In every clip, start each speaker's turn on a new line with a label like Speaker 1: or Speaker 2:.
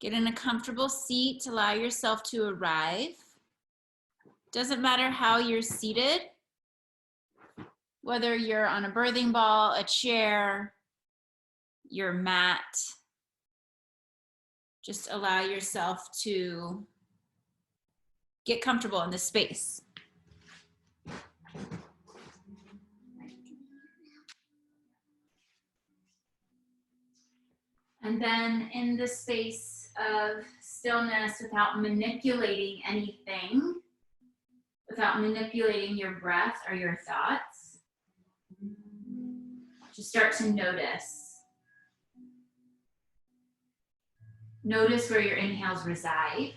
Speaker 1: Get in a comfortable seat, allow yourself to arrive. Doesn't matter how you're seated, whether you're on a birthing ball, a chair, your mat. Just allow yourself to get comfortable in this space. And then in the space of stillness, without manipulating anything, without manipulating your breath or your thoughts, just start to notice. Notice where your inhales reside.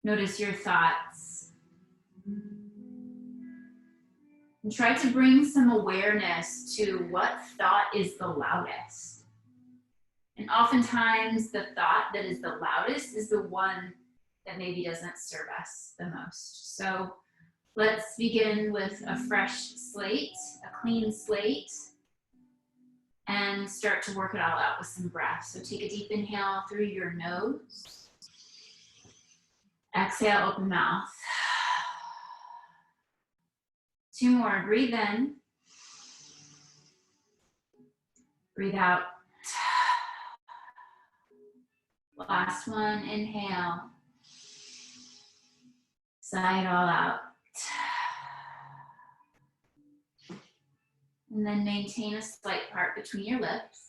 Speaker 1: Notice your thoughts. And try to bring some awareness to what thought is the loudest. And oftentimes the thought that is the loudest is the one that maybe doesn't serve us the most. So let's begin with a fresh slate, a clean slate, and start to work it all out with some breath. So take a deep inhale through your nose. Exhale, open mouth. 2 more, breathe in. Breathe out. Last one, inhale. Sigh it all out. And then maintain a slight part between your lips.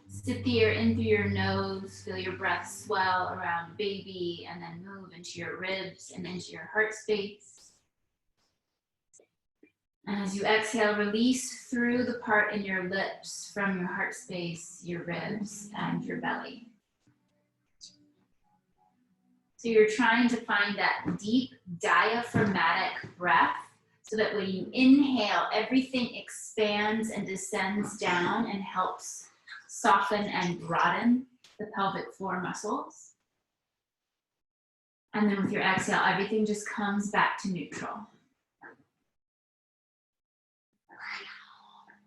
Speaker 1: Sit there in through your nose, feel your breath swell around baby, and then move into your ribs and into your heart space. And as you exhale, release through the part in your lips from your heart space, your ribs, and your belly. So you're trying to find that deep diaphragmatic breath so that when you inhale, everything expands and descends down and helps soften and broaden the pelvic floor muscles. And then with your exhale, everything just comes back to neutral.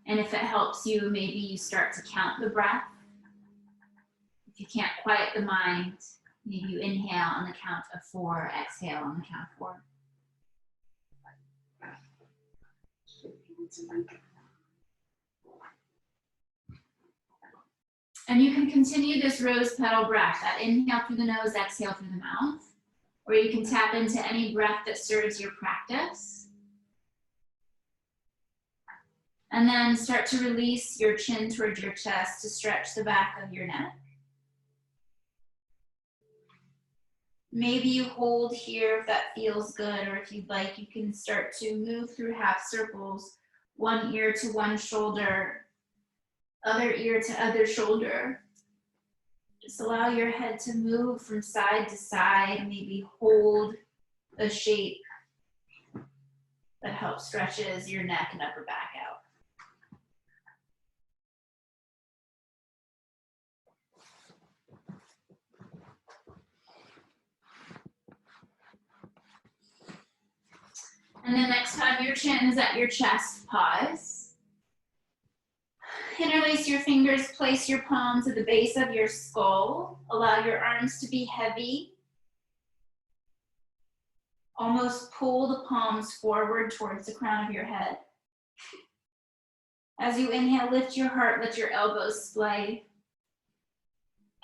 Speaker 1: And if it helps you, maybe you start to count the breath. If you can't quiet the mind, maybe you inhale on the count of 4, exhale on the count of 4. And you can continue this rose petal breath. That inhale through the nose, exhale through the mouth. Or you can tap into any breath that serves your practice. And then start to release your chin towards your chest to stretch the back of your neck. Maybe you hold here if that feels good, or if you'd like, you can start to move through half circles, one ear to one shoulder, other ear to other shoulder. Just allow your head to move from side to side, maybe hold a shape that helps stretches your neck and upper back out. And then next time your chin is at your chest, pause. Interlace your fingers, place your palms at the base of your skull. Allow your arms to be heavy. Almost pull the palms forward towards the crown of your head. As you inhale, lift your heart, let your elbows splay.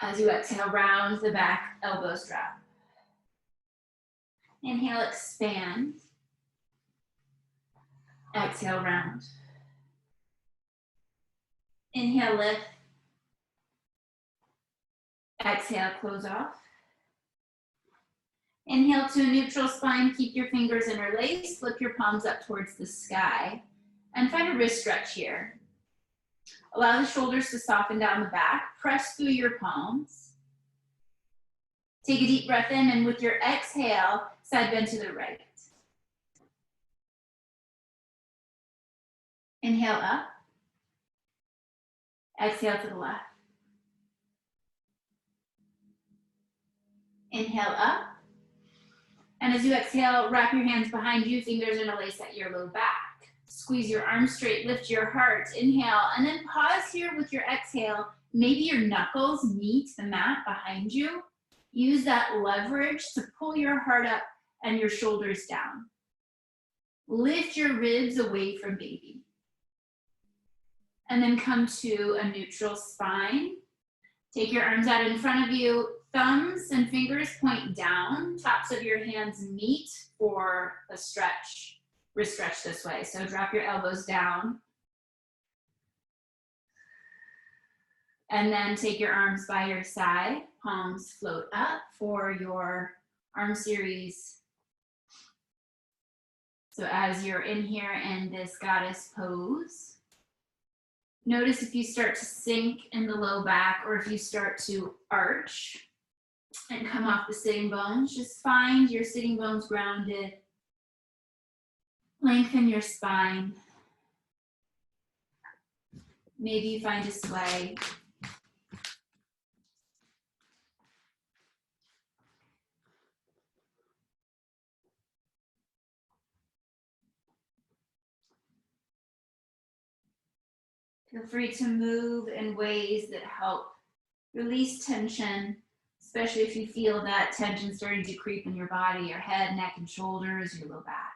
Speaker 1: As you exhale, round the back, elbows drop. Inhale, expand. Exhale, round. Inhale, lift. Exhale, close off. Inhale to a neutral spine, keep your fingers interlaced, flip your palms up towards the sky, and find a wrist stretch here. Allow the shoulders to soften down the back, press through your palms. Take a deep breath in, and with your exhale, side bend to the right. Inhale up. Exhale to the left. Inhale up. And as you exhale, wrap your hands behind you, fingers interlace at your low back. Squeeze your arms straight, lift your heart, inhale, and then pause here with your exhale. Maybe your knuckles meet the mat behind you. Use that leverage to pull your heart up and your shoulders down. Lift your ribs away from baby. And then come to a neutral spine. Take your arms out in front of you. Thumbs and fingers point down. Tops of your hands meet for a stretch. Wrist stretch this way. So drop your elbows down. And then take your arms by your side. Palms float up for your arm series. So as you're in here in this goddess pose, notice if you start to sink in the low back or if you start to arch and come off the sitting bones. Just find your sitting bones grounded. Lengthen your spine. Maybe you find a sway. Feel free to move in ways that help release tension, especially if you feel that tension starting to creep in your body, your head, neck, and shoulders, your low back.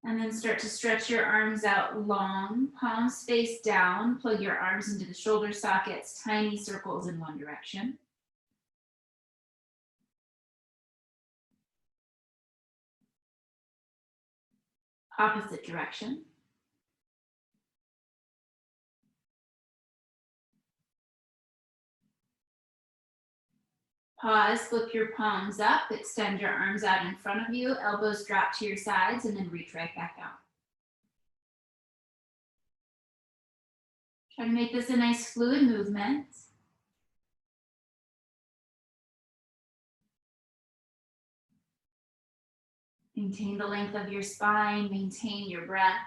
Speaker 1: And then start to stretch your arms out long, palms face down, plug your arms into the shoulder sockets, tiny circles in one direction. Opposite direction. Pause, flip your palms up, extend your arms out in front of you, elbows drop to your sides, and then reach right back out. Try to make this a nice fluid movement. Maintain the length of your spine, maintain your breath.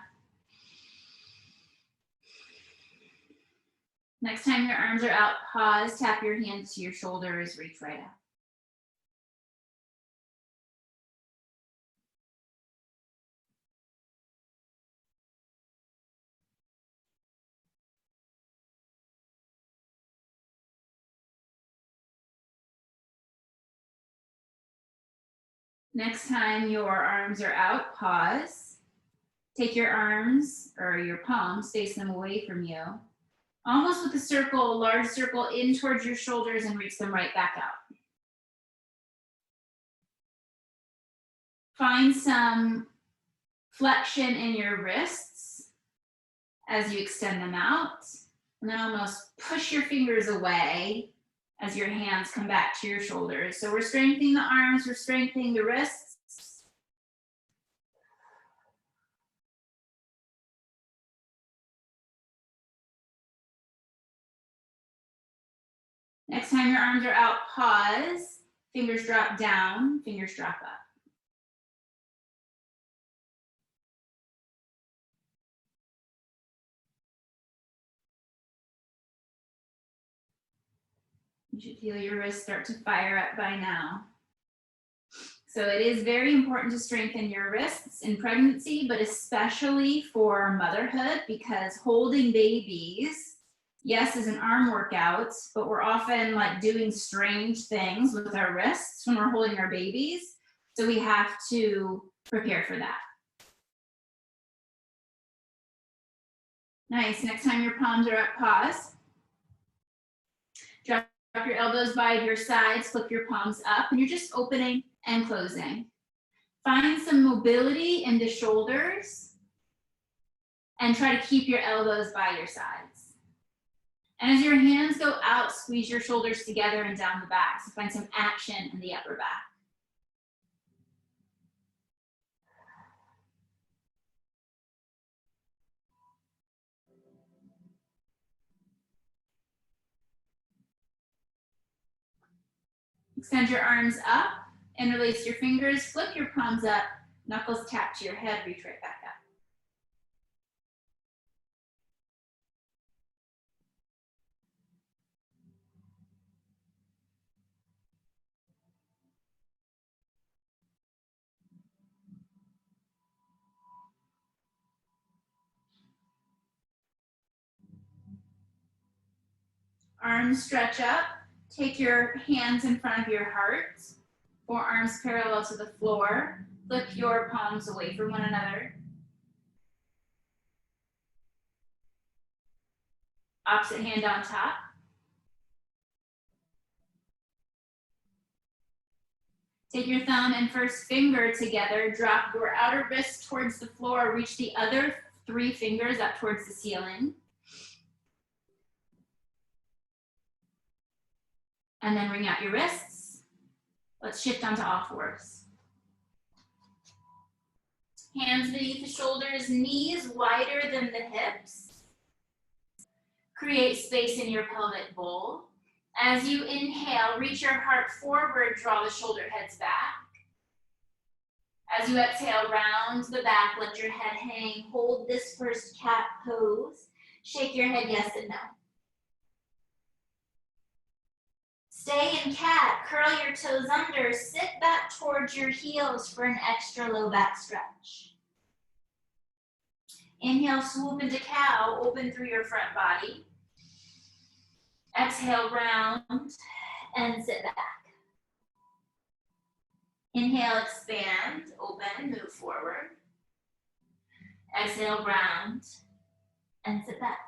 Speaker 1: Next time your arms are out, pause, tap your hands to your shoulders, reach right up. Next time your arms are out, pause. Take your arms or your palms, face them away from you. Almost with a circle, a large circle in towards your shoulders and reach them right back out. Find some flexion in your wrists as you extend them out. And then almost push your fingers away as your hands come back to your shoulders. So we're strengthening the arms, we're strengthening the wrists. Next time your arms are out, pause. Fingers drop down, fingers drop up. You should feel your wrists start to fire up by now. So it is very important to strengthen your wrists in pregnancy, but especially for motherhood, because holding babies, yes, is an arm workout, but we're often like doing strange things with our wrists when we're holding our babies. So we have to prepare for that. Nice, next time your palms are up, pause. Drop your elbows by your sides, flip your palms up, and you're just opening and closing. Find some mobility in the shoulders and try to keep your elbows by your sides. And as your hands go out, squeeze your shoulders together and down the back. So find some action in the upper back. Extend your arms up, interlace your fingers, flip your palms up, knuckles tap to your head, reach right back up. Arms stretch up. Take your hands in front of your heart. Forearms parallel to the floor. Flip your palms away from one another. Opposite hand on top. Take your thumb and first finger together. Drop your outer wrist towards the floor. Reach the other 3 fingers up towards the ceiling. And then wring out your wrists. Let's shift onto all fours. Hands beneath the shoulders, knees wider than the hips. Create space in your pelvic bowl. As you inhale, reach your heart forward, draw the shoulder heads back. As you exhale, round the back, let your head hang. Hold this first cat pose. Shake your head yes and no. Stay in cat, curl your toes under, sit back towards your heels for an extra low back stretch. Inhale, swoop into cow, open through your front body. Exhale, round and sit back. Inhale, expand, open, move forward. Exhale, round and sit back.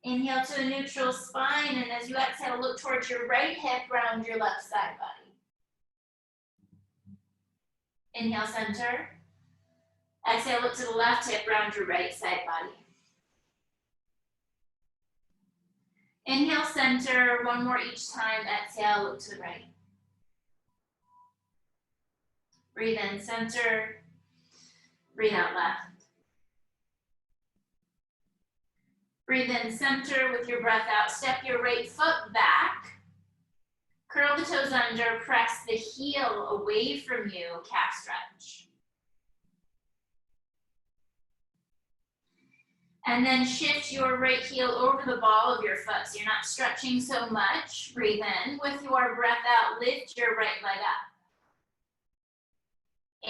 Speaker 1: Inhale to a neutral spine, and as you exhale, look towards your right hip, round your left side body. Inhale, center. Exhale, look to the left hip, round your right side body. Inhale, center, 1 more each time. Exhale, look to the right. Breathe in, center. Breathe out, left. Breathe in, center. With your breath out, step your right foot back. Curl the toes under, press the heel away from you, calf stretch. And then shift your right heel over the ball of your foot so you're not stretching so much. Breathe in. With your breath out, lift your right leg up.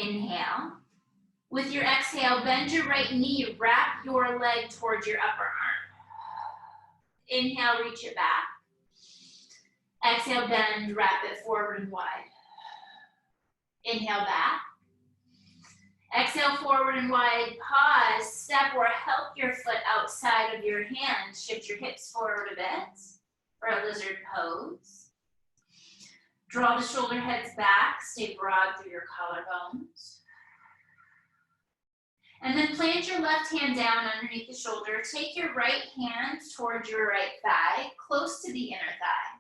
Speaker 1: Inhale. With your exhale, bend your right knee, wrap your leg towards your upper arm. Inhale, reach it back. Exhale, bend, wrap it forward and wide. Inhale, back. Exhale, forward and wide. Pause, step or help your foot outside of your hand. Shift your hips forward a bit for a lizard pose. Draw the shoulder heads back. Stay broad through your collarbones. And then plant your left hand down underneath the shoulder. Take your right hand towards your right thigh, close to the inner thigh.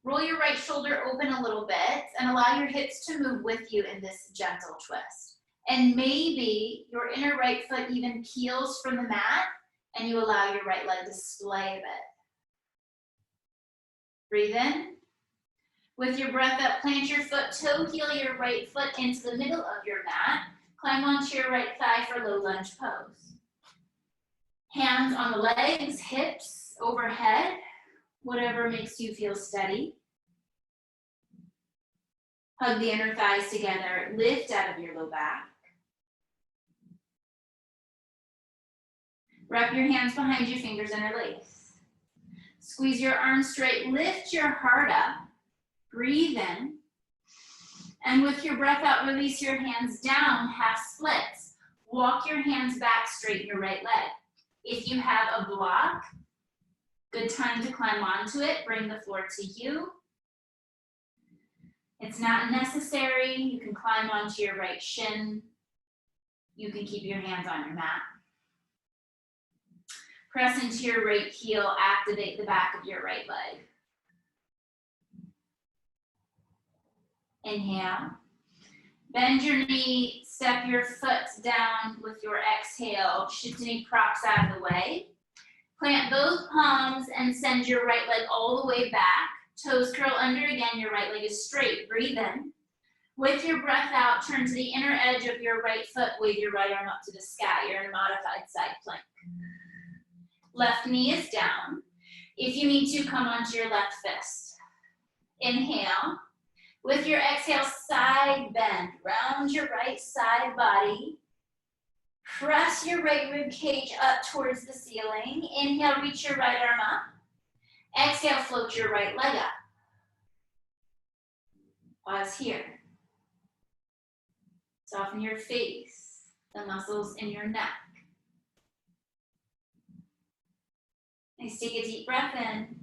Speaker 1: Roll your right shoulder open a little bit and allow your hips to move with you in this gentle twist. And maybe your inner right foot even peels from the mat and you allow your right leg to splay a bit. Breathe in. With your breath up, plant your foot, toe heel your right foot into the middle of your mat. Climb onto your right thigh for low lunge pose. Hands on the legs, hips overhead, whatever makes you feel steady. Hug the inner thighs together, lift out of your low back. Wrap your hands behind your fingers, interlace. Squeeze your arms straight, lift your heart up, breathe in. And with your breath out, release your hands down, half splits. Walk your hands back, straighten your right leg. If you have a block, good time to climb onto it, bring the floor to you. It's not necessary, you can climb onto your right shin. You can keep your hands on your mat. Press into your right heel, activate the back of your right leg. Inhale. Bend your knee, step your foot down with your exhale. Shift any props out of the way. Plant both palms and send your right leg all the way back. Toes curl under again, your right leg is straight. Breathe in. With your breath out, turn to the inner edge of your right foot. Wave your right arm up to the sky. You're in a modified side plank. Left knee is down. If you need to, come onto your left fist. Inhale. With your exhale, side bend. Round your right side body. Press your right rib cage up towards the ceiling. Inhale, reach your right arm up. Exhale, float your right leg up. Pause here. Soften your face, the muscles in your neck. Nice, take a deep breath in.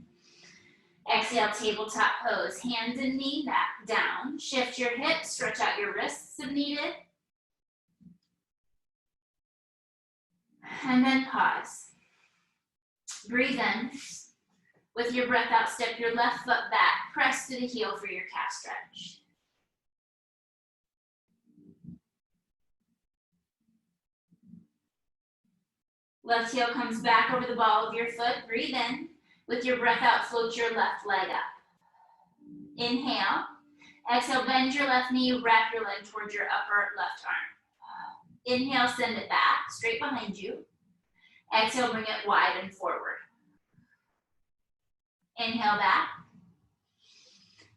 Speaker 1: Exhale, tabletop pose. Hands and knee back down. Shift your hips, stretch out your wrists if needed. And then pause. Breathe in. With your breath out, step your left foot back. Press to the heel for your calf stretch. Left heel comes back over the ball of your foot. Breathe in. With your breath out, float your left leg up. Inhale. Exhale, bend your left knee, wrap your leg towards your upper left arm. Inhale, send it back, straight behind you. Exhale, bring it wide and forward. Inhale back.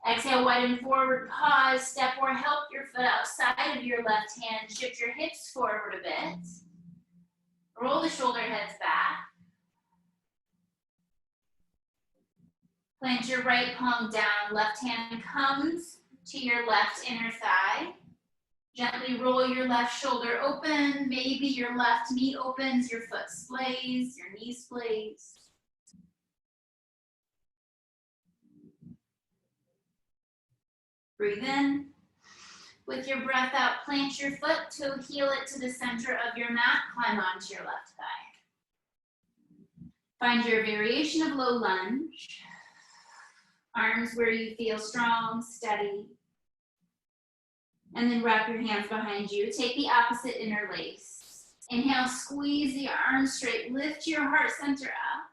Speaker 1: Exhale, widen forward, pause, step or help your foot outside of your left hand. Shift your hips forward a bit. Roll the shoulder heads back. Plant your right palm down. Left hand comes to your left inner thigh. Gently roll your left shoulder open. Maybe your left knee opens, your foot splays, your knee splays. Breathe in. With your breath out, plant your foot, toe heel it to the center of your mat, climb onto your left thigh. Find your variation of low lunge. Arms where you feel strong, steady. And then wrap your hands behind you. Take the opposite interlace. Inhale, squeeze the arms straight. Lift your heart center up.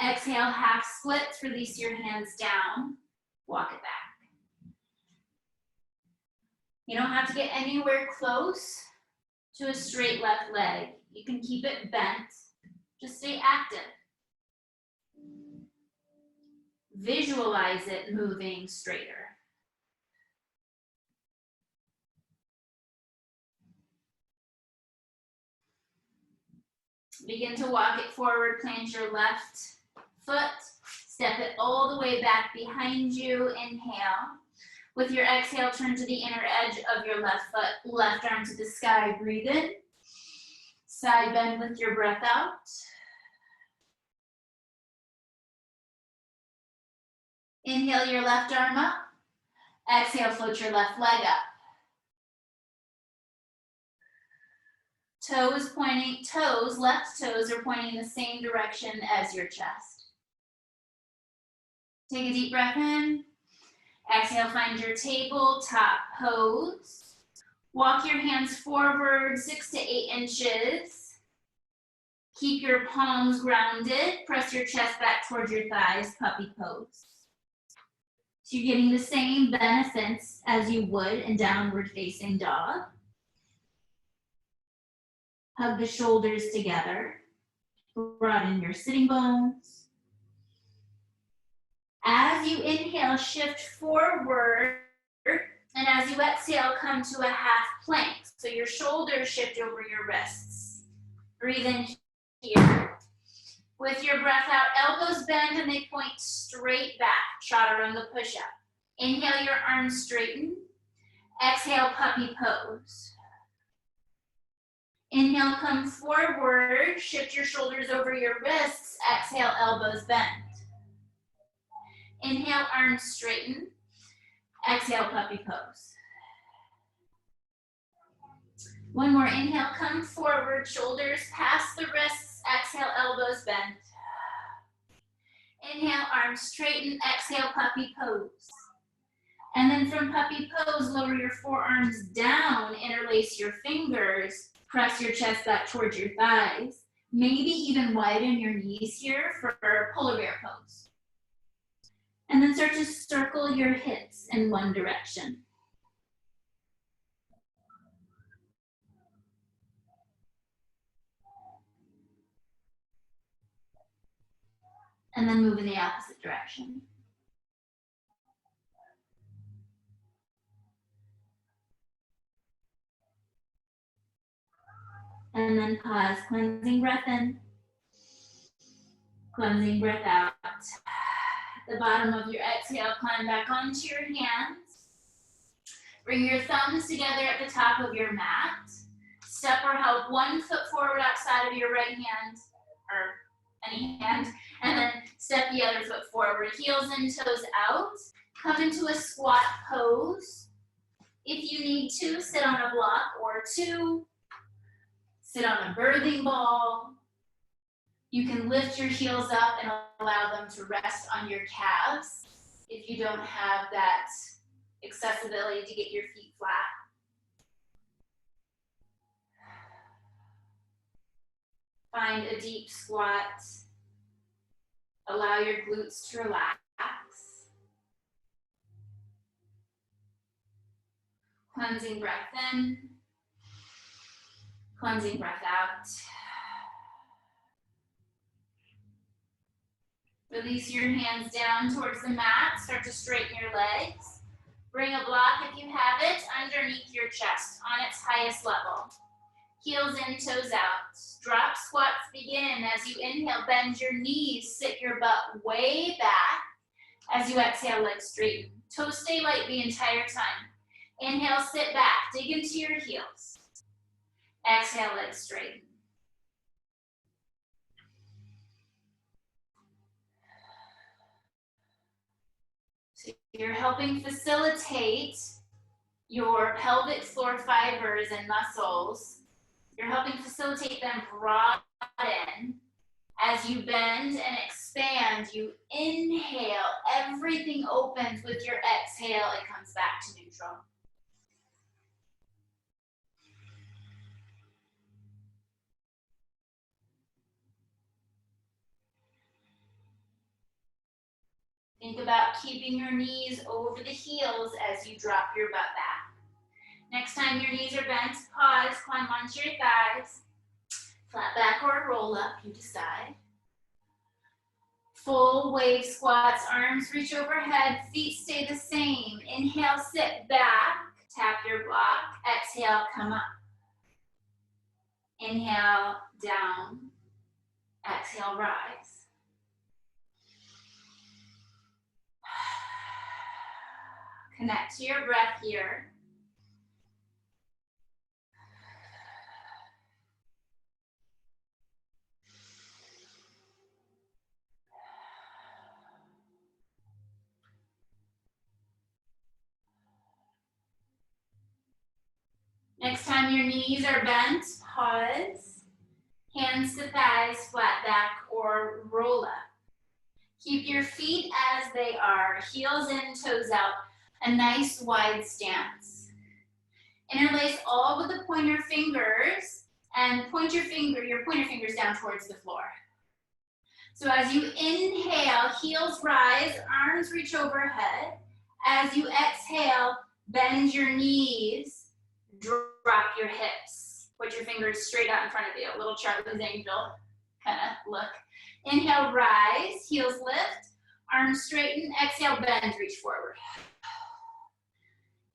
Speaker 1: Exhale, half splits. Release your hands down. Walk it back. You don't have to get anywhere close to a straight left leg. You can keep it bent. Just stay active. Visualize it moving straighter. Begin to walk it forward. Plant your left foot. Step it all the way back behind you. Inhale. With your exhale, turn to the inner edge of your left foot. Left arm to the sky. Breathe in. Side bend with your breath out. Inhale your left arm up. Exhale, float your left leg up. Left toes are pointing in the same direction as your chest. Take a deep breath in. Exhale, find your tabletop pose. Walk your hands forward 6 to 8 inches. Keep your palms grounded. Press your chest back towards your thighs, puppy pose. So you're getting the same benefits as you would in downward facing dog. Hug the shoulders together. Broaden your sitting bones. As you inhale, shift forward. And as you exhale, come to a half plank. So your shoulders shift over your wrists. Breathe in here. With your breath out, elbows bend and they point straight back. Chaturanga push-up. Inhale, your arms straighten. Exhale, puppy pose. Inhale, come forward. Shift your shoulders over your wrists. Exhale, elbows bend. Inhale, arms straighten. Exhale, puppy pose. One more. Inhale, come forward. Shoulders past the wrists. Exhale, elbows bend. Inhale, arms straighten. Exhale, puppy pose. And then from puppy pose, lower your forearms down. Interlace your fingers. Press your chest back towards your thighs. Maybe even widen your knees here for polar bear pose. And then start to circle your hips in one direction. And then move in the opposite direction. And then pause, cleansing breath in, cleansing breath out. At the bottom of your exhale, climb back onto your hands. Bring your thumbs together at the top of your mat. Step or held 1 foot forward outside of your right hand, or any hand, and then step the other foot forward. Heels and toes out. Come into a squat pose. If you need to, sit on a block or 2. Sit on a birthing ball. You can lift your heels up and allow them to rest on your calves if you don't have that accessibility to get your feet flat. Find a deep squat. Allow your glutes to relax. Cleansing breath in. Cleansing breath out. Release your hands down towards the mat. Start to straighten your legs. Bring a block, if you have it, underneath your chest on its highest level. Heels in, toes out. Drop squats begin. As you inhale, bend your knees. Sit your butt way back. As you exhale, legs straighten. Toes stay light the entire time. Inhale, sit back. Dig into your heels. Exhale, legs straighten. So you're helping facilitate your pelvic floor fibers and muscles. You're helping facilitate them broaden. As you bend and expand, you inhale, everything opens. With your exhale, it comes back to neutral. Think about keeping your knees over the heels as you drop your butt back. Next time your knees are bent, pause, climb onto your thighs. Flat back or roll up, you decide. Full wave squats, arms reach overhead, feet stay the same. Inhale, sit back, tap your block. Exhale, come up. Inhale, down. Exhale, rise. Connect to your breath here. Next time your knees are bent, pause. Hands to thighs, flat back, or roll up. Keep your feet as they are, heels in, toes out, a nice wide stance. Interlace all with the pointer fingers and point your pointer fingers down towards the floor. So as you inhale, heels rise, arms reach overhead. As you exhale, bend your knees, drop your hips. Put your fingers straight out in front of you, a little Charlie's Angel kind of look. Inhale, rise, heels lift, arms straighten, exhale, bend, reach forward.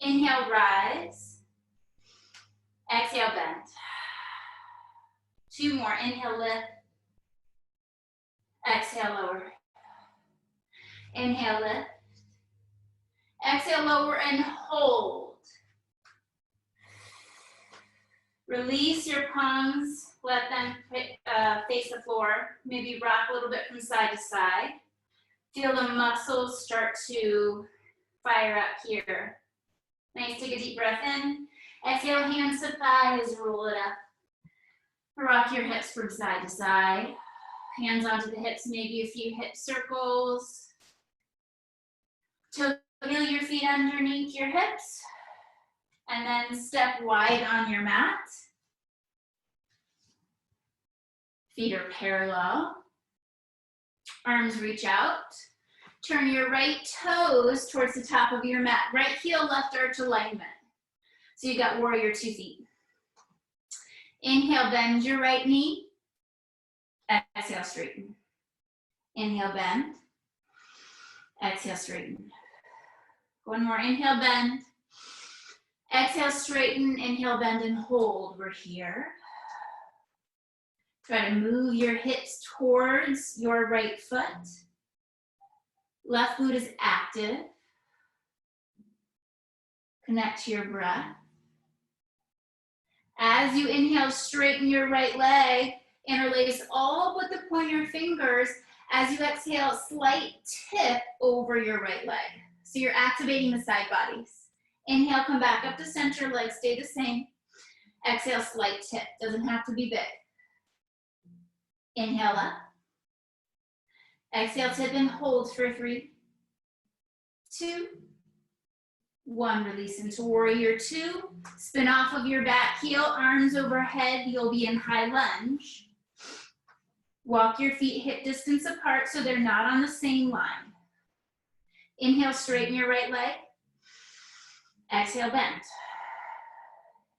Speaker 1: Inhale, rise, exhale, bend. 2 more, inhale, lift, exhale, lower. Inhale, lift, exhale, lower, and hold. Release your palms, let them face the floor. Maybe rock a little bit from side to side. Feel the muscles start to fire up here. Nice, take a deep breath in. Exhale, hands to thighs, roll it up. Rock your hips from side to side. Hands onto the hips, maybe a few hip circles. Toe your feet underneath your hips. And then step wide on your mat. Feet are parallel. Arms reach out. Turn your right toes towards the top of your mat. Right heel, left arch alignment. So you got warrior 2 feet. Inhale, bend your right knee. Exhale, straighten. Inhale, bend. Exhale, straighten. 1 more, inhale, bend. Exhale, straighten, inhale, bend, and hold. We're here. Try to move your hips towards your right foot. Left glute is active. Connect to your breath. As you inhale, straighten your right leg. Interlace all but the pointer fingers. As you exhale, slight tip over your right leg. So you're activating the side bodies. Inhale, come back up to center, legs stay the same. Exhale, slight tip, doesn't have to be big. Inhale up. Exhale, tip and hold for 3, 2, 1. Release into warrior 2. Spin off of your back heel, arms overhead. You'll be in high lunge. Walk your feet hip distance apart so they're not on the same line. Inhale, straighten your right leg. Exhale, bend.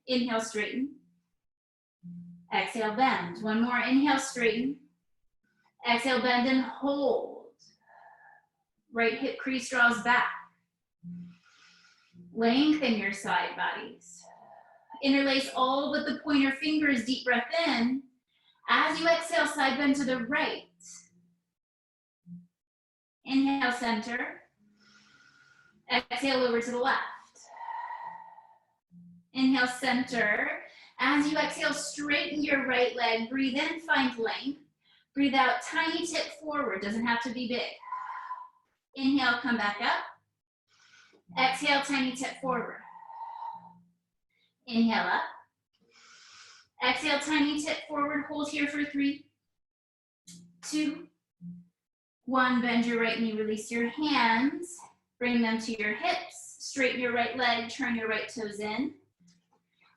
Speaker 1: Inhale, straighten. Exhale, bend. One more. Inhale, straighten. Exhale, bend and hold. Right hip crease draws back. Lengthen your side bodies. Interlace all but the pointer fingers. Deep breath in. As you exhale, side bend to the right. Inhale, center. Exhale, over to the left. Inhale, center. As you exhale, straighten your right leg. Breathe in, find length. Breathe out, tiny tip forward. Doesn't have to be big. Inhale, come back up. Exhale, tiny tip forward. Inhale up. Exhale, tiny tip forward. Hold here for 3, 2, 1. Bend your right knee, release your hands. Bring them to your hips. Straighten your right leg, turn your right toes in.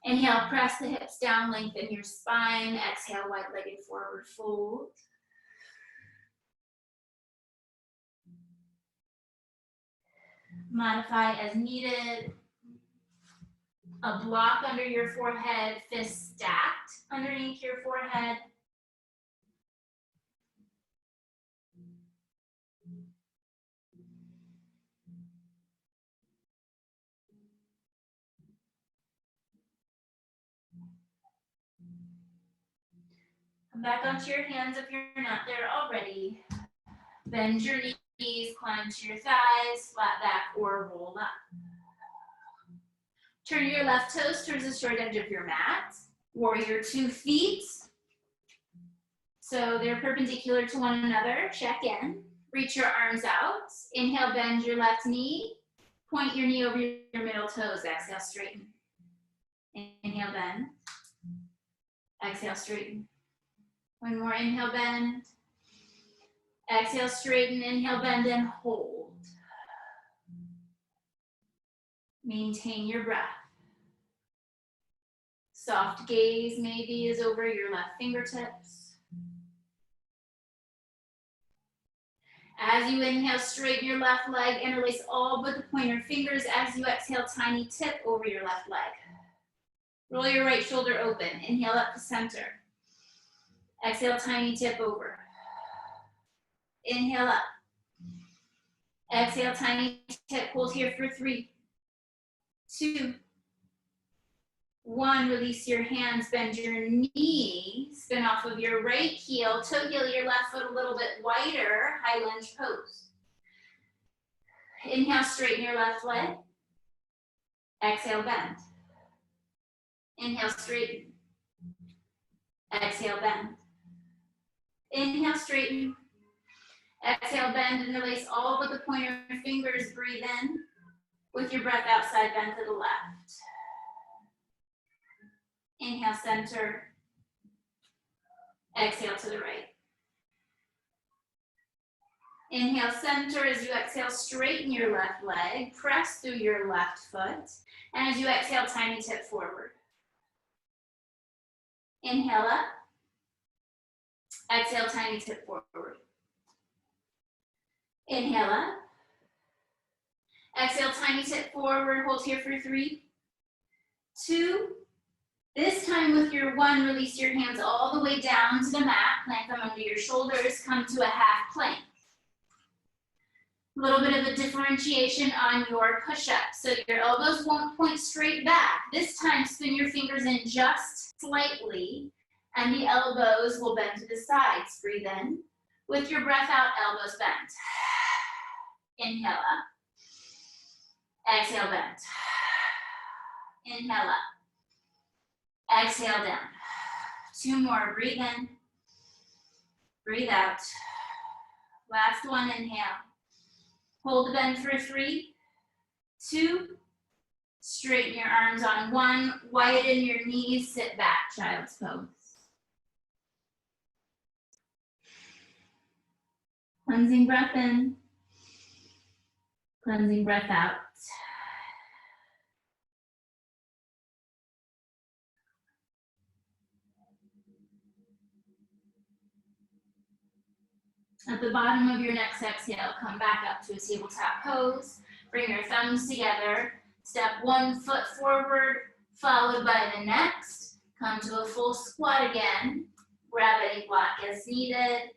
Speaker 1: Inhale, press the hips down, lengthen your spine. Exhale, wide-legged forward fold. Modify as needed. A block under your forehead, fists stacked underneath your forehead. Come back onto your hands if you're not there already. Bend your knees, climb to your thighs, flat back or roll up. Turn your left toes towards the short edge of your mat. Warrior 2 feet. So they're perpendicular to one another. Check in. Reach your arms out. Inhale, bend your left knee. Point your knee over your middle toes. Exhale, straighten. Inhale, bend. Exhale, straighten. One more, inhale, bend. Exhale, straighten, inhale, bend, and hold. Maintain your breath. Soft gaze maybe is over your left fingertips. As you inhale, straighten your left leg, interlace all but the pointer fingers. As you exhale, tiny tip over your left leg. Roll your right shoulder open. Inhale up to center. Exhale, tiny tip over. Inhale up. Exhale, tiny tip. Hold here for 3, 2, 1. Release your hands, bend your knee, spin off of your right heel, toe heel your left foot a little bit wider, high lunge pose. Inhale, straighten your left leg. Exhale, bend. Inhale, straighten. Exhale, bend. Inhale, straighten. Exhale, bend, interlace all but the pointer fingers. Breathe in. With your breath outside, bend to the left. Inhale, center. Exhale to the right. Inhale, center. As you exhale, straighten your left leg. Press through your left foot. And as you exhale, tiny tip forward. Inhale up. Exhale, tiny tip forward. Inhale up. Exhale, tiny tip forward. Hold here for 3, 2. This time with your 1, release your hands all the way down to the mat. Plant them under your shoulders. Come to a half plank. A little bit of a differentiation on your push-up. So your elbows won't point straight back. This time, spin your fingers in just slightly. And the elbows will bend to the sides. Breathe in. With your breath out, elbows bend. Inhale up. Exhale, bend. Inhale up. Exhale, down. 2 more. Breathe in. Breathe out. Last one. Inhale. Hold the bend for 3, 2. Straighten your arms on 1. Widen your knees. Sit back. Child's pose. Cleansing breath in. Cleansing breath out. At the bottom of your next exhale, come back up to a tabletop pose. Bring your thumbs together. Step 1 foot forward, followed by the next. Come to a full squat again. Grab any block as needed.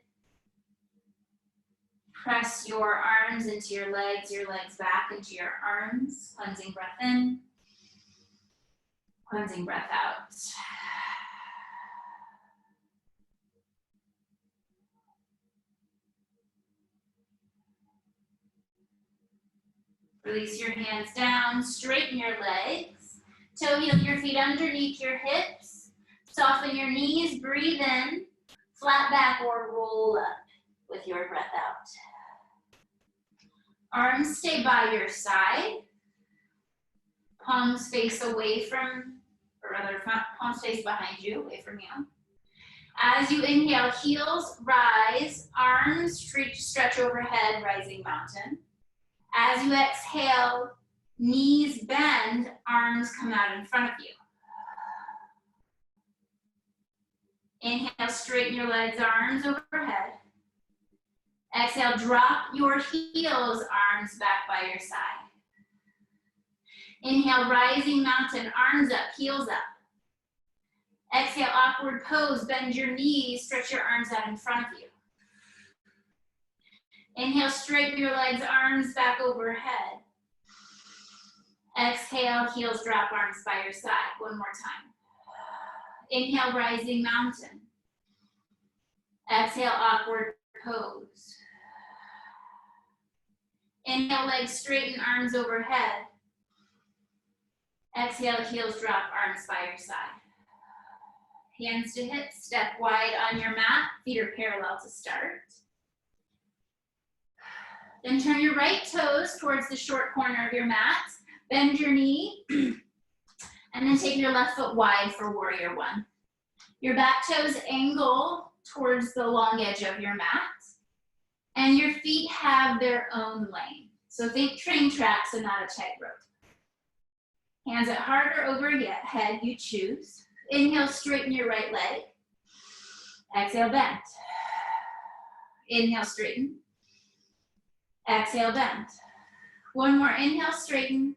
Speaker 1: Press your arms into your legs back into your arms. Cleansing breath in. Cleansing breath out. Release your hands down, straighten your legs. Toe heel your feet underneath your hips. Soften your knees, breathe in. Flat back or roll up with your breath out. Arms stay by your side. Palms face away from, or rather palms face behind you, away from you. As you inhale, heels rise, arms stretch overhead, rising mountain. As you exhale, knees bend, arms come out in front of you. Inhale, straighten your legs, arms overhead. Exhale, drop your heels, arms back by your side. Inhale, rising mountain, arms up, heels up. Exhale, awkward pose, bend your knees, stretch your arms out in front of you. Inhale, straighten your legs, arms back overhead. Exhale, heels drop, arms by your side. One more time. Inhale, rising mountain. Exhale, awkward pose. Inhale, legs straighten, arms overhead. Exhale, heels drop, arms by your side. Hands to hips, step wide on your mat, feet are parallel to start. Then turn your right toes towards the short corner of your mat. Bend your knee, and then take your left foot wide for warrior 1. Your back toes angle towards the long edge of your mat, and your feet have their own lane. So think train tracks and not a tightrope. Hands at heart or overhead, you choose. Inhale, straighten your right leg. Exhale, bend. Inhale, straighten. Exhale, bend. One more, inhale, straighten.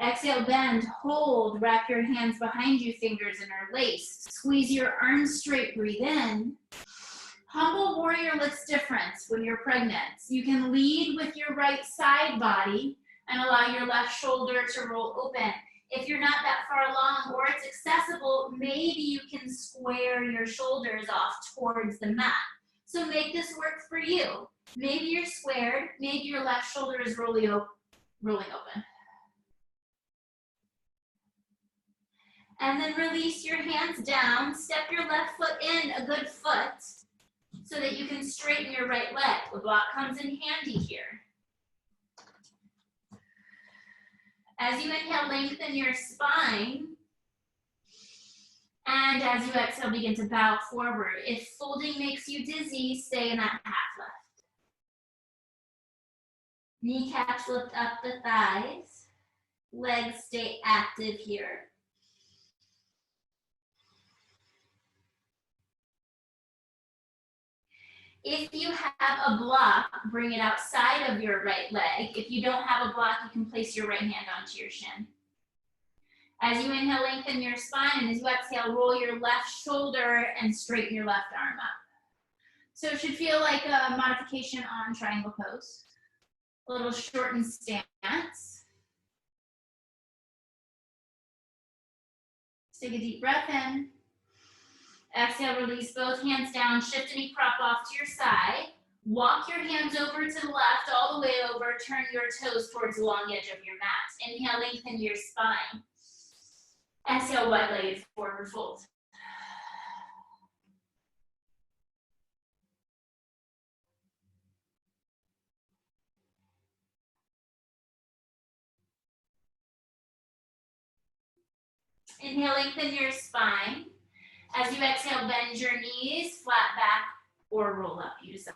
Speaker 1: Exhale, bend, hold, wrap your hands behind you, fingers interlaced. Squeeze your arms straight, breathe in. Humble warrior looks different when you're pregnant. You can lead with your right side body and allow your left shoulder to roll open. If you're not that far along or it's accessible, maybe you can square your shoulders off towards the mat. So make this work for you. Maybe you're squared, maybe your left shoulder is rolling open. And then release your hands down, step your left foot in, a good foot, so that you can straighten your right leg. The block comes in handy here. As you inhale, lengthen your spine. And as you exhale, begin to bow forward. If folding makes you dizzy, stay in that half lift. Kneecaps lift up the thighs. Legs stay active here. If you have a block, bring it outside of your right leg. If you don't have a block, you can place your right hand onto your shin. As you inhale, lengthen your spine, and as you exhale, roll your left shoulder and straighten your left arm up. So it should feel like a modification on triangle pose. A little shortened stance. Take a deep breath in. Exhale, release both hands down, shift any prop off to your side. Walk your hands over to the left, all the way over, turn your toes towards the long edge of your mat. Inhale, lengthen your spine. Exhale, wide-legged forward fold. Inhale, lengthen your spine. As you exhale, bend your knees, flat back, or roll up, you decide.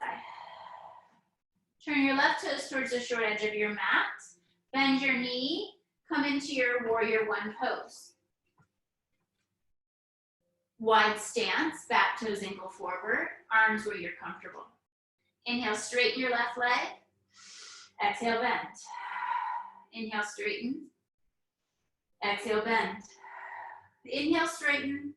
Speaker 1: Turn your left toes towards the short edge of your mat. Bend your knee, come into your warrior one pose. Wide stance, back toes ankle forward, arms where you're comfortable. Inhale, straighten your left leg. Exhale, bend. Inhale, straighten. Exhale, bend. Inhale, straighten.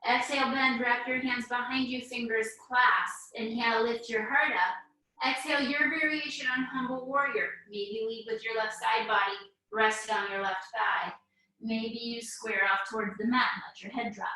Speaker 1: Exhale, bend, wrap your hands behind you, fingers clasp. Inhale, lift your heart up. Exhale, your variation on humble warrior. Maybe lead with your left side body, rested on your left thigh. Maybe you square off towards the mat and let your head drop.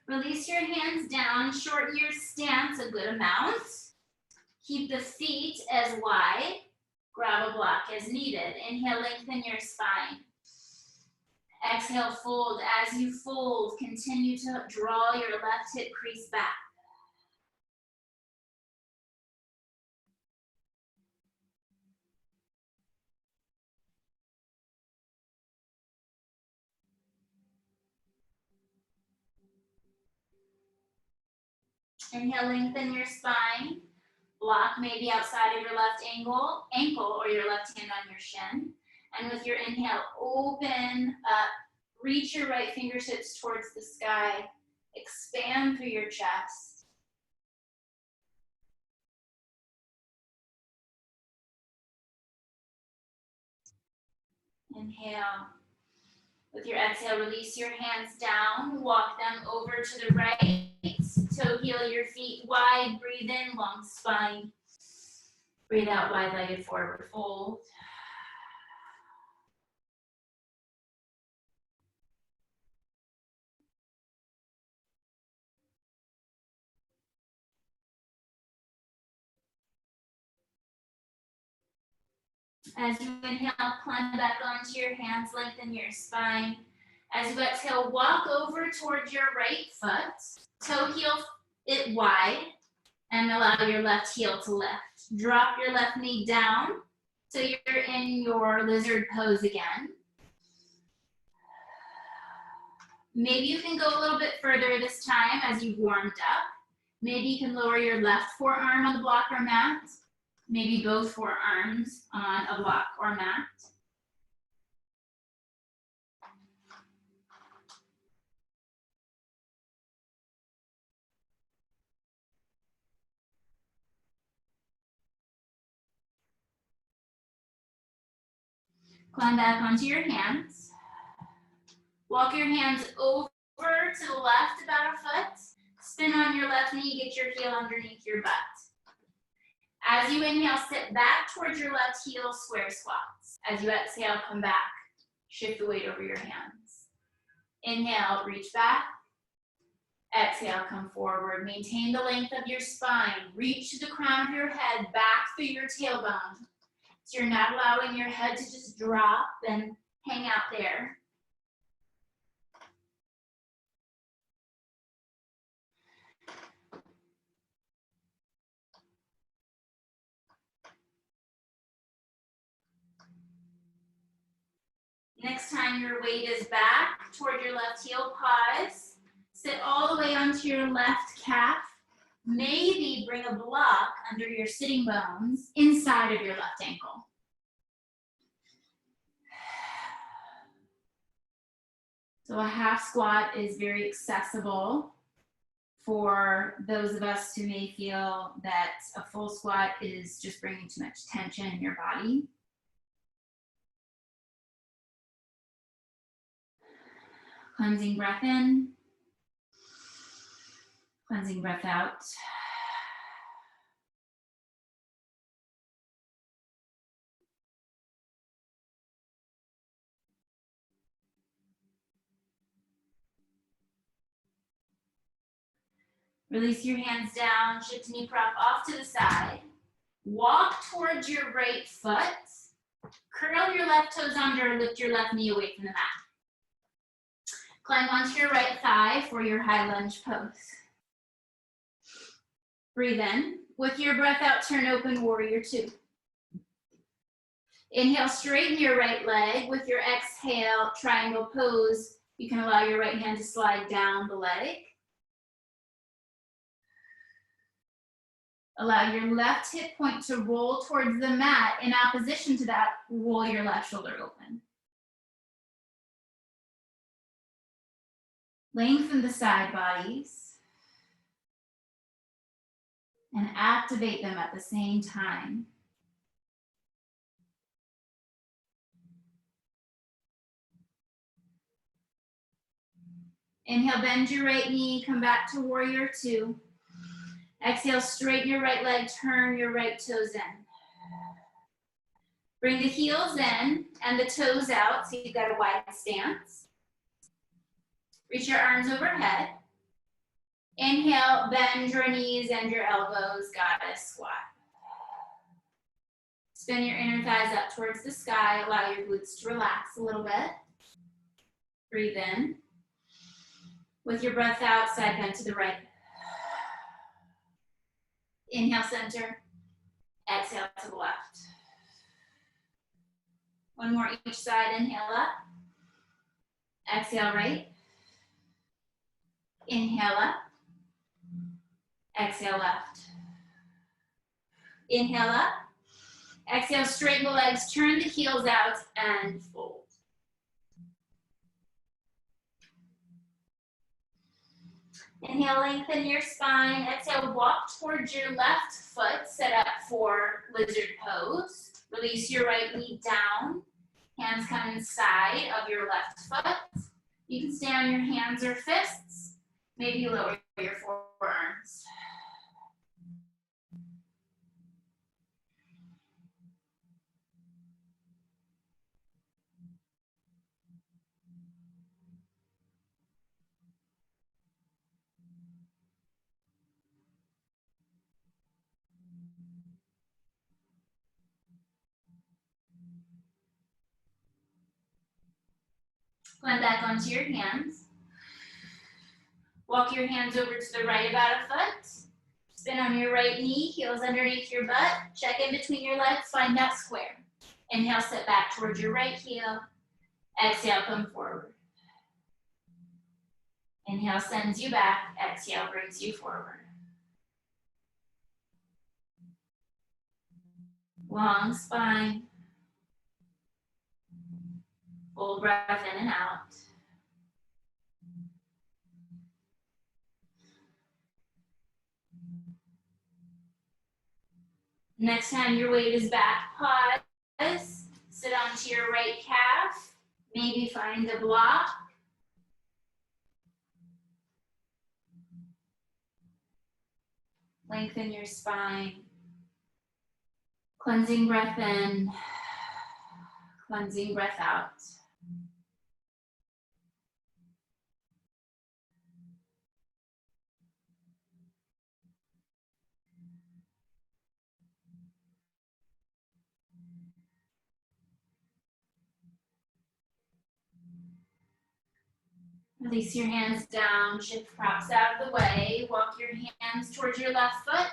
Speaker 1: Release your hands down, shorten your stance a good amount. Keep the feet as wide. Grab a block as needed. Inhale, lengthen your spine. Exhale, fold. As you fold, continue to draw your left hip crease back. Inhale, lengthen your spine. Block maybe outside of your left ankle or your left hand on your shin. And with your inhale, open up. Reach your right fingertips towards the sky. Expand through your chest. Inhale. With your exhale, release your hands down. Walk them over to the right. Toe heel your feet wide. Breathe in, long spine. Breathe out, wide-legged forward fold. As you inhale, climb back onto your hands, lengthen your spine. As you exhale, walk over towards your right foot. Toe heel it wide and allow your left heel to lift. Drop your left knee down so you're in your lizard pose again. Maybe you can go a little bit further this time as you've warmed up. Maybe you can lower your left forearm on the block or mat. Maybe both forearms on a block or mat. Climb back onto your hands. Walk your hands over to the left about a foot. Spin on your left knee, get your heel underneath your butt. As you inhale, sit back towards your left heel, square squats. As you exhale, come back. Shift the weight over your hands. Inhale, reach back. Exhale, come forward. Maintain the length of your spine. Reach to the crown of your head, back through your tailbone. So you're not allowing your head to just drop and hang out there. Next time your weight is back toward your left heel, pause. Sit all the way onto your left calf. Maybe bring a block under your sitting bones inside of your left ankle. So a half squat is very accessible for those of us who may feel that a full squat is just bringing too much tension in your body. Cleansing breath in, cleansing breath out. Release your hands down, shift knee prop off to the side. Walk towards your right foot. Curl your left toes under, lift your left knee away from the mat. Climb onto your right thigh for your high lunge pose. Breathe in. With your breath out, turn open, warrior two. Inhale, straighten your right leg. With your exhale, triangle pose. You can allow your right hand to slide down the leg. Allow your left hip point to roll towards the mat. In opposition to that, roll your left shoulder open. Lengthen the side bodies and activate them at the same time. Inhale, bend your right knee, come back to warrior two. Exhale, straighten your right leg, turn your right toes in. Bring the heels in and the toes out so you've got a wide stance. Reach your arms overhead. Inhale, bend your knees and your elbows, goddess squat. Spin your inner thighs up towards the sky, allow your glutes to relax a little bit. Breathe in. With your breath out, side bend to the right. Inhale, center. Exhale to the left. One more each side, inhale up. Exhale right. Inhale up. Exhale left. Inhale up. Exhale, straighten the legs, turn the heels out and fold. Inhale, lengthen your spine. Exhale, walk towards your left foot, set up for lizard pose. Release your right knee down. Hands come inside of your left foot. You can stay on your hands or fists. Maybe lower your forearms. Climb back onto your hands. Walk your hands over to the right about a foot. Spin on your right knee, heels underneath your butt. Check in between your legs, find that square. Inhale, sit back towards your right heel. Exhale, come forward. Inhale, sends you back. Exhale, brings you forward. Long spine. Full breath in and out. Next time your weight is back, pause. Sit onto your right calf. Maybe find a block. Lengthen your spine. Cleansing breath in. Cleansing breath out. Release your hands down, shift props out of the way. Walk your hands towards your left foot.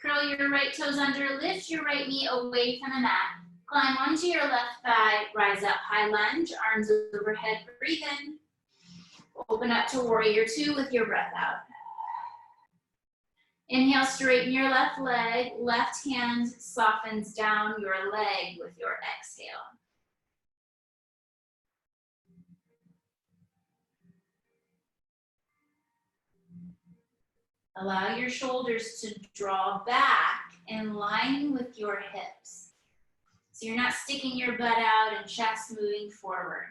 Speaker 1: Curl your right toes under, lift your right knee away from the mat. Climb onto your left thigh, rise up, high lunge, arms overhead, breathe in. Open up to warrior two with your breath out. Inhale, straighten your left leg, left hand softens down your leg with your exhale. Allow your shoulders to draw back in line with your hips. So you're not sticking your butt out and chest moving forward.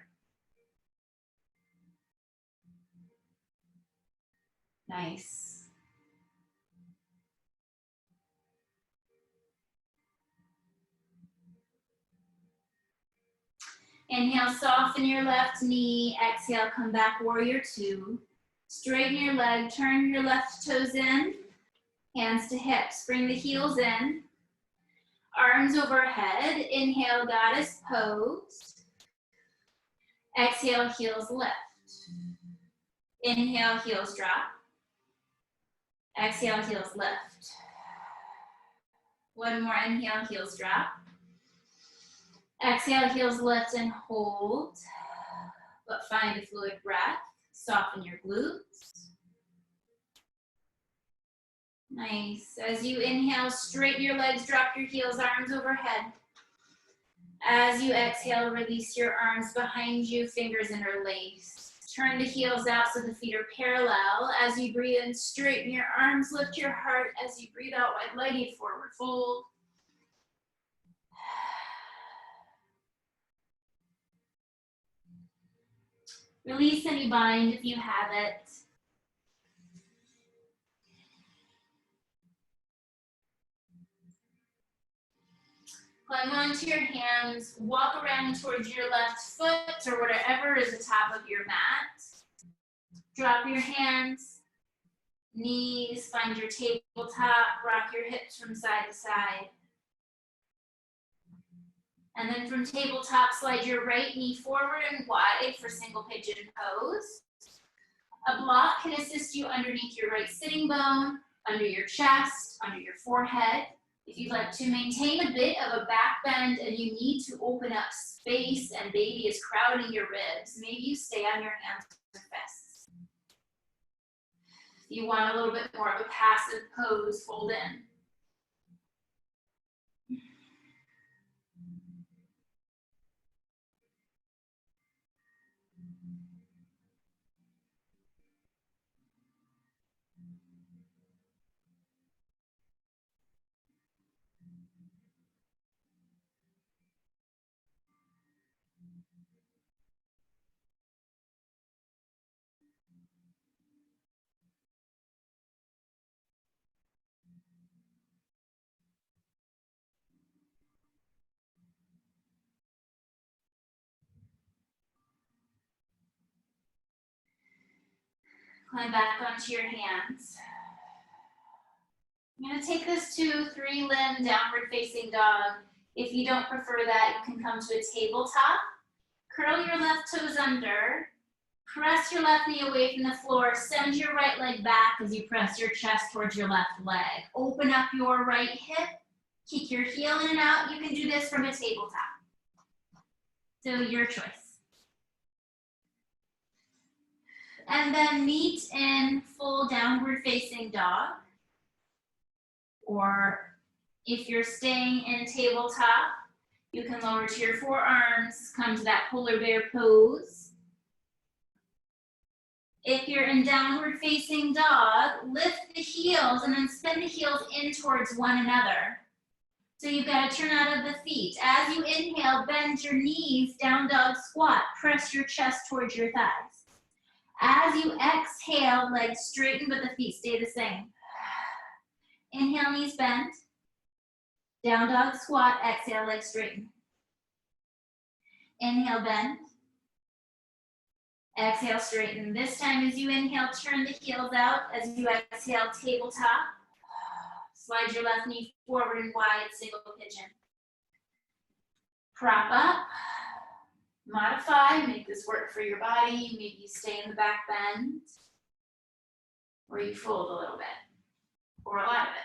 Speaker 1: Nice. Inhale, soften your left knee. Exhale, come back, warrior two. Straighten your leg, turn your left toes in, hands to hips. Bring the heels in, arms overhead. Inhale, goddess pose. Exhale, heels lift. Inhale, heels drop. Exhale, heels lift. One more, inhale, heels drop. Exhale, heels lift and hold, but find a fluid breath. Soften your glutes. Nice. As you inhale, straighten your legs, drop your heels, arms overhead. As you exhale, release your arms behind you, fingers interlace. Turn the heels out so the feet are parallel. As you breathe in, straighten your arms, lift your heart. As you breathe out, wide-legged forward fold. Release any bind if you have it. Climb onto your hands, walk around towards your left foot or whatever is the top of your mat. Drop your hands, knees, find your tabletop, rock your hips from side to side. And then from tabletop, slide your right knee forward and wide for single pigeon pose. A block can assist you underneath your right sitting bone, under your chest, under your forehead. If you'd like to maintain a bit of a back bend and you need to open up space and baby is crowding your ribs, maybe you stay on your hands or fists. If you want a little bit more of a passive pose, fold in. Climb back onto your hands. I'm going to take this to 3-limb downward facing dog. If you don't prefer that, you can come to a tabletop. Curl your left toes under. Press your left knee away from the floor. Send your right leg back as you press your chest towards your left leg. Open up your right hip. Kick your heel in and out. You can do this from a tabletop. So your choice. And then meet in full downward facing dog. Or if you're staying in tabletop, you can lower to your forearms, come to that polar bear pose. If you're in downward facing dog, lift the heels and then spin the heels in towards one another. So you've got to turn out of the feet. As you inhale, bend your knees, down dog squat. Press your chest towards your thighs. As you exhale, legs straighten, but the feet stay the same. Inhale, knees bend. Down dog squat, exhale, legs straighten. Inhale, bend. Exhale, straighten. This time as you inhale, turn the heels out. As you exhale, tabletop. Slide your left knee forward and wide, single pigeon. Prop up. Modify, make this work for your body. Maybe you stay in the back bend. Or you fold a little bit. Or a lot of it.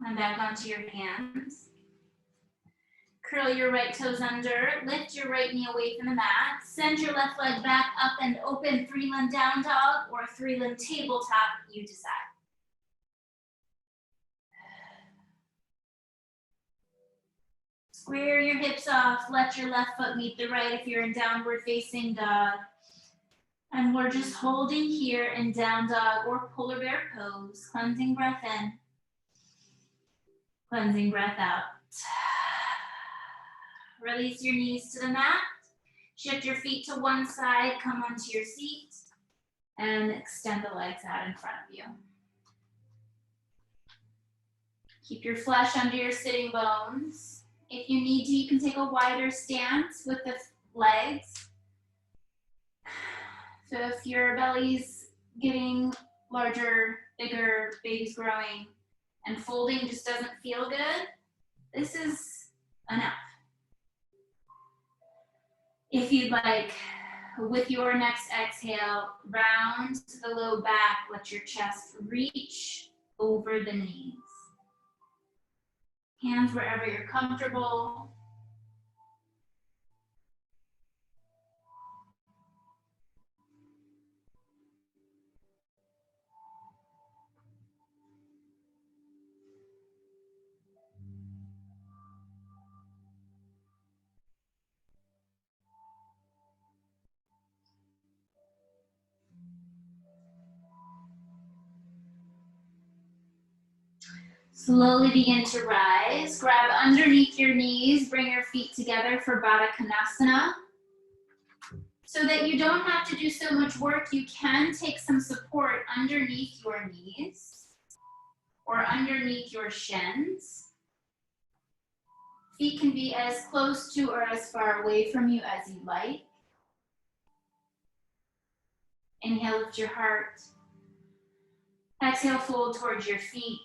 Speaker 1: Come back onto your hands. Curl your right toes under, lift your right knee away from the mat, send your left leg back up and open, 3-limb down dog or 3-limb tabletop, you decide. Square your hips off, let your left foot meet the right if you're in downward facing dog. And we're just holding here in down dog or polar bear pose. Cleansing breath in. Cleansing breath out. Release your knees to the mat. Shift your feet to one side. Come onto your seat. And extend the legs out in front of you. Keep your flesh under your sitting bones. If you need to, you can take a wider stance with the legs. So if your belly's getting larger, bigger, baby's growing, and folding just doesn't feel good, this is enough. If you'd like, with your next exhale, round the low back, let your chest reach over the knees. Hands wherever you're comfortable. Slowly begin to rise. Grab underneath your knees. Bring your feet together for Baddha Konasana. So that you don't have to do so much work, you can take some support underneath your knees or underneath your shins. Feet can be as close to or as far away from you as you like. Inhale, lift your heart. Exhale, fold towards your feet.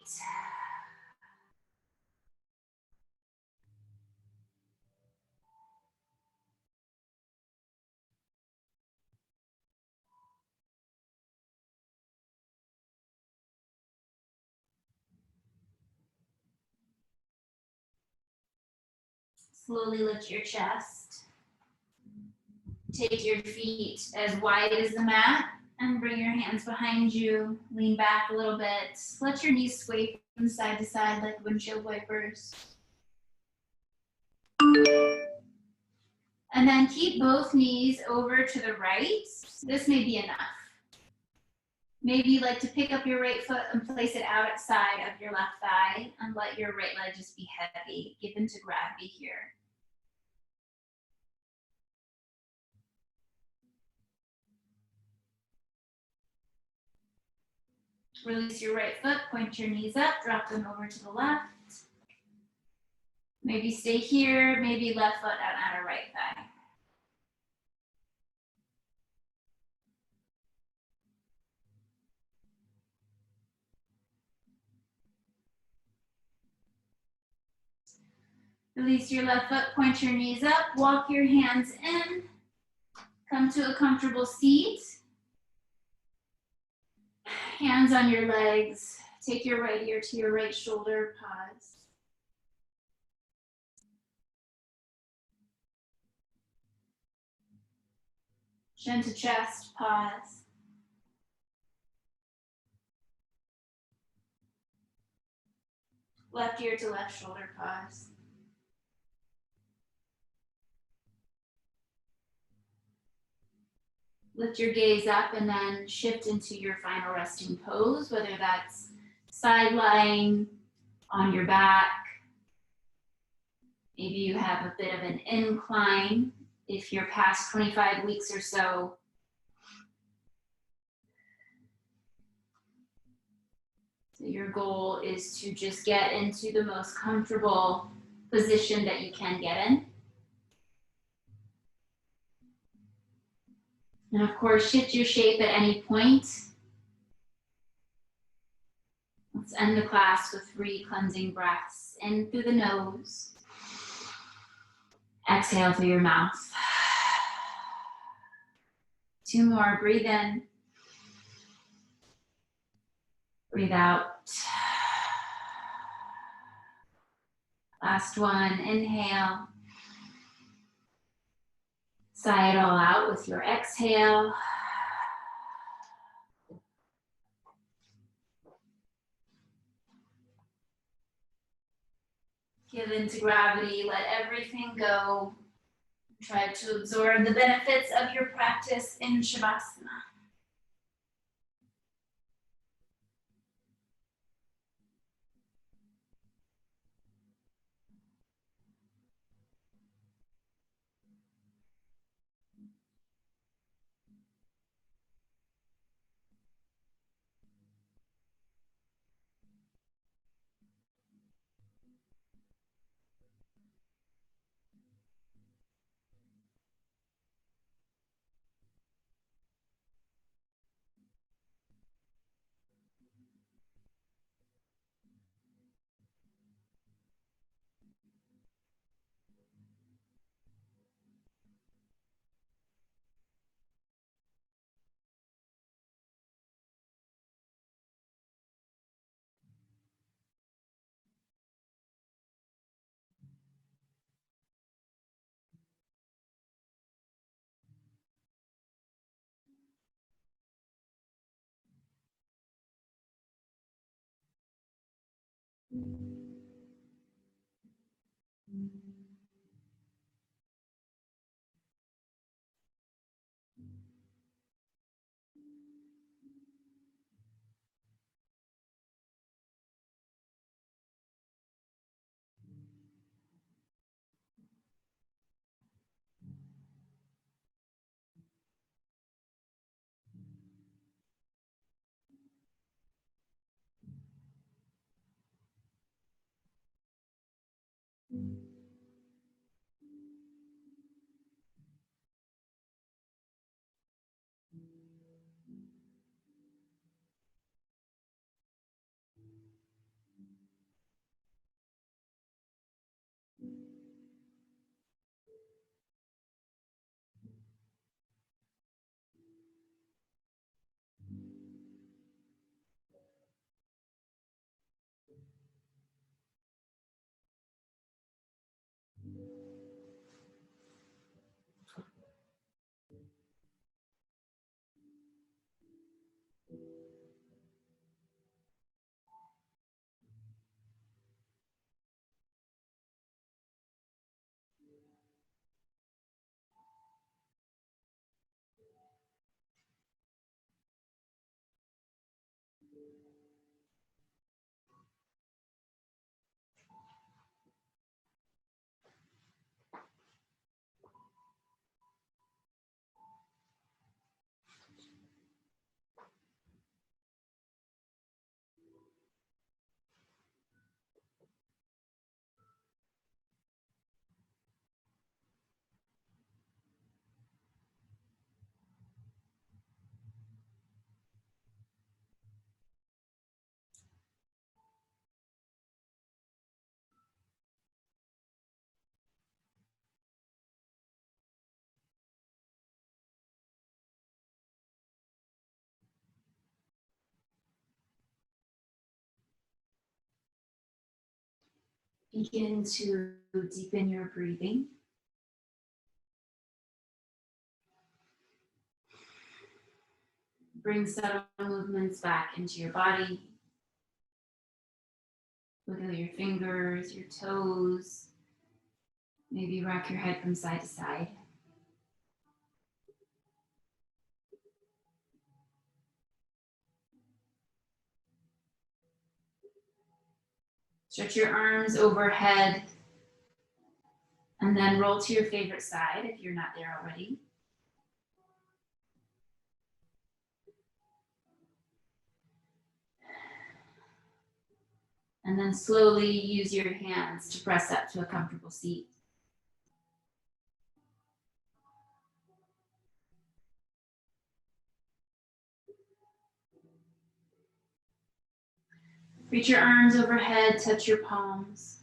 Speaker 1: Slowly lift your chest. Take your feet as wide as the mat and bring your hands behind you. Lean back a little bit. Let your knees sway from side to side like windshield wipers. And then keep both knees over to the right. This may be enough. Maybe you like to pick up your right foot and place it outside of your left thigh and let your right leg just be heavy. Give into gravity here. Release your right foot, point your knees up, drop them over to the left. Maybe stay here, maybe left foot out on a right thigh. Release your left foot, point your knees up, walk your hands in, come to a comfortable seat. Hands on your legs, take your right ear to your right shoulder, pause. Chin to chest, pause. Left ear to left shoulder, pause. Lift your gaze up and then shift into your final resting pose, whether that's side lying, on your back. Maybe you have a bit of an incline if you're past 25 weeks or so. So your goal is to just get into the most comfortable position that you can get in. And of course, shift your shape at any point. Let's end the class with 3 cleansing breaths. In through the nose. Exhale through your mouth. 2 more, breathe in. Breathe out. Last one, inhale. Sigh it all out with your exhale. Give into gravity, let everything go. Try to absorb the benefits of your practice in Shavasana. Begin to deepen your breathing. Bring subtle movements back into your body. Wiggle your fingers, your toes. Maybe rock your head from side to side. Stretch your arms overhead and then roll to your favorite side if you're not there already. And then slowly use your hands to press up to a comfortable seat. Reach your arms overhead, touch your palms.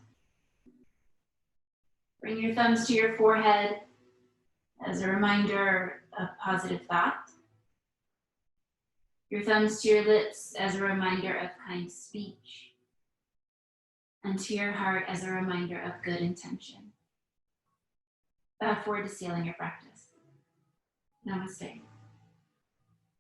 Speaker 1: Bring your thumbs to your forehead as a reminder of positive thought. Your thumbs to your lips as a reminder of kind speech. And to your heart as a reminder of good intention. Bow forward to seal in your practice. Namaste.